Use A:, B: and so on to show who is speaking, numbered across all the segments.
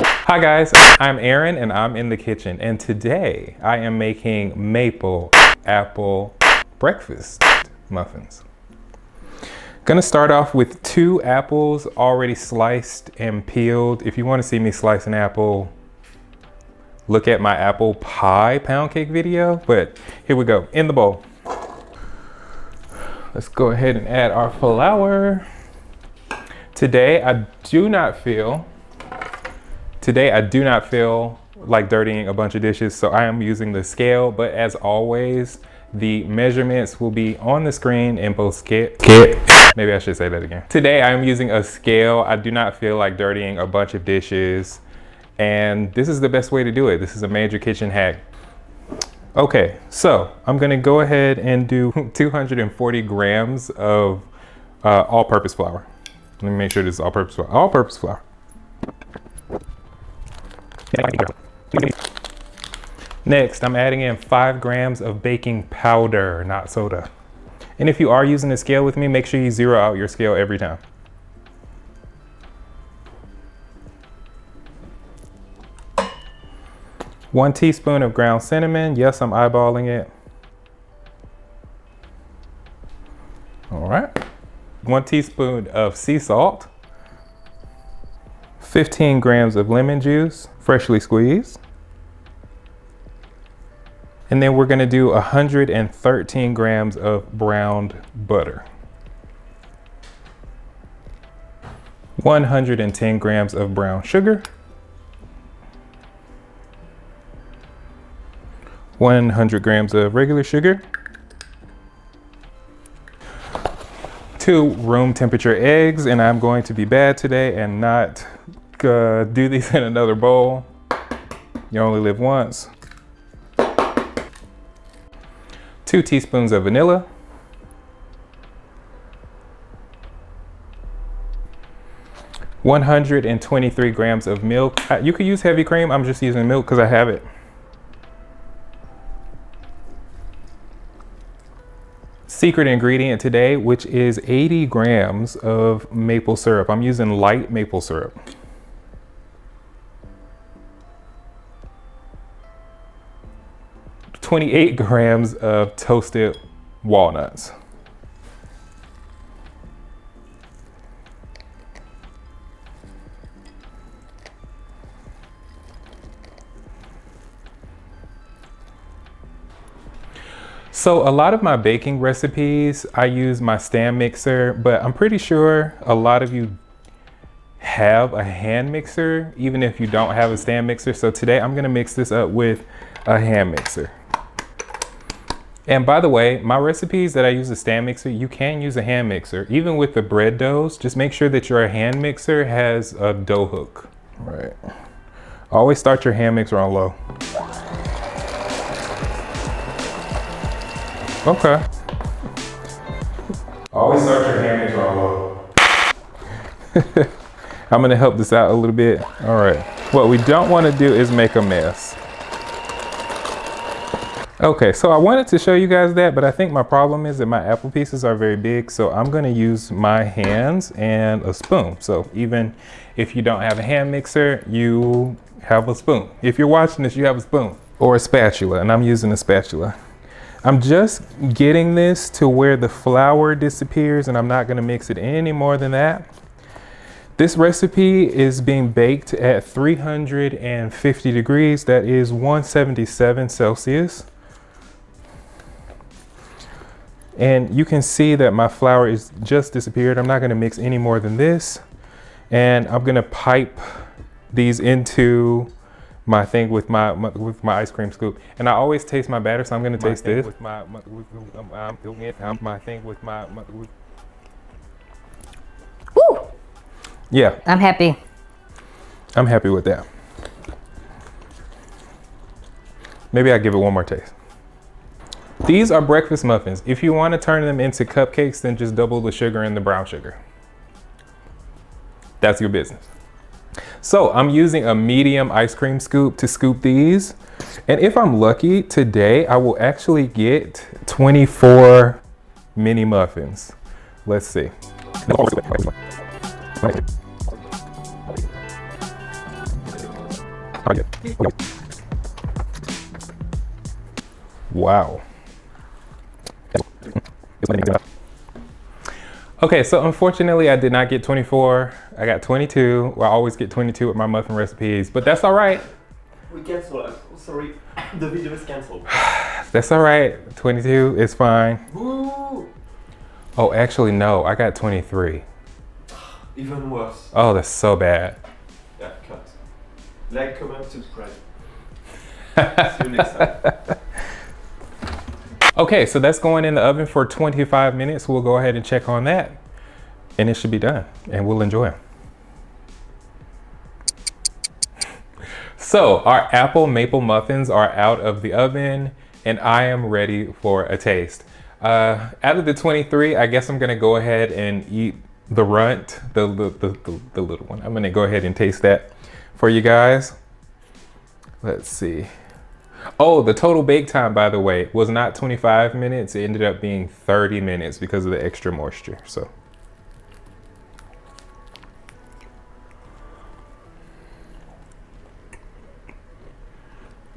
A: Hi guys, I'm Aaron and I'm in the kitchen, and today I am making maple apple breakfast muffins. Gonna start off with 2 apples already sliced and peeled. If you want to see me slice an apple, look at my apple pie pound cake video, but here we go, in the bowl. Let's go ahead and add our flour. Today I do not feel like dirtying a bunch of dishes, so I am using the scale, but as always, the measurements will be on the screen in both scale. Maybe I should say that again. Today I am using a scale. I do not feel like dirtying a bunch of dishes, and this is the best way to do it. This is a major kitchen hack. Okay, so I'm gonna go ahead and do 240 grams of all-purpose flour. Let me make sure this is all-purpose flour. All-purpose flour. Next, I'm adding in 5 grams of baking powder, not soda. And if you are using the scale with me, make sure you zero out your scale every time. One teaspoon of ground cinnamon. Yes, I'm eyeballing it. All right. 1 teaspoon of sea salt. 15 grams of lemon juice, freshly squeezed. And then we're gonna do 113 grams of browned butter. 110 grams of brown sugar. 100 grams of regular sugar. 2 room temperature eggs, and I'm going to be bad today and not do these in another bowl. You only live once. 2 teaspoons of vanilla. 123 grams of milk. You could use heavy cream. I'm just using milk because I have it. Secret ingredient today, which is 80 grams of maple syrup. I'm using light maple syrup. $28 grams of toasted walnuts. So a lot of my baking recipes, I use my stand mixer, but I'm pretty sure a lot of you have a hand mixer, even if you don't have a stand mixer. So today I'm gonna mix this up with a hand mixer. And by the way, my recipes that I use a stand mixer, you can use a hand mixer. Even with the bread doughs, just make sure that your hand mixer has a dough hook. Right. Always start your hand mixer on low. Okay. Always start your hand mixer on low. I'm gonna help this out a little bit. All right. What we don't wanna do is make a mess. Okay, so I wanted to show you guys that, but I think my problem is that my apple pieces are very big, so I'm gonna use my hands and a spoon. So even if you don't have a hand mixer, you have a spoon. If you're watching this, you have a spoon or a spatula, and I'm using a spatula. I'm just getting this to where the flour disappears, and I'm not gonna mix it any more than that. This recipe is being baked at 350 degrees. That is 177 Celsius. And you can see that my flour is just disappeared. I'm not gonna mix any more than this. And I'm gonna pipe these into my thing with my ice cream scoop. And I always taste my batter, so I'm gonna taste this.
B: Woo!
A: Yeah.
B: I'm happy.
A: I'm happy with that. Maybe I'll give it one more taste. These are breakfast muffins. If you want to turn them into cupcakes, then just double the sugar and the brown sugar. That's your business. So I'm using a medium ice cream scoop to scoop these. And if I'm lucky, today I will actually get 24 mini muffins. Let's see. Wow. Okay, so unfortunately I did not get 24. I got 22. Well, I always get 22 with my muffin recipes, but that's all right.
C: We cancel. I'm sorry. The video is canceled.
A: That's all right. 22 is fine.
C: Woo!
A: Oh, actually, no. I got 23.
C: Even worse.
A: Oh, that's so bad.
C: Yeah, cut. Like, comment, subscribe. See you next time.
A: Okay, so that's going in the oven for 25 minutes. We'll go ahead and check on that. And it should be done. And we'll enjoy them. So our apple maple muffins are out of the oven. And I am ready for a taste. Out of the 23, I guess I'm gonna go ahead and eat the runt, the little one. I'm gonna go ahead and taste that for you guys. Let's see. Oh, the total bake time, by the way, was not 25 minutes. It ended up being 30 minutes because of the extra moisture, so.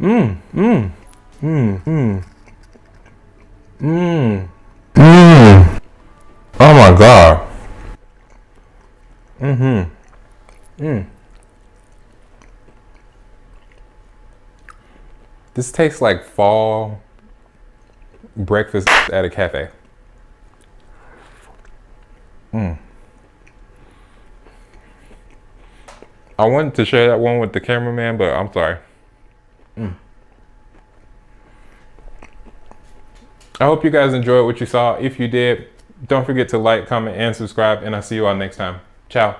A: Oh my God. This tastes like fall breakfast at a cafe. I wanted to share that one with the cameraman, but I'm sorry. I hope you guys enjoyed what you saw. If you did, don't forget to like, comment, and subscribe, and I'll see you all next time. Ciao.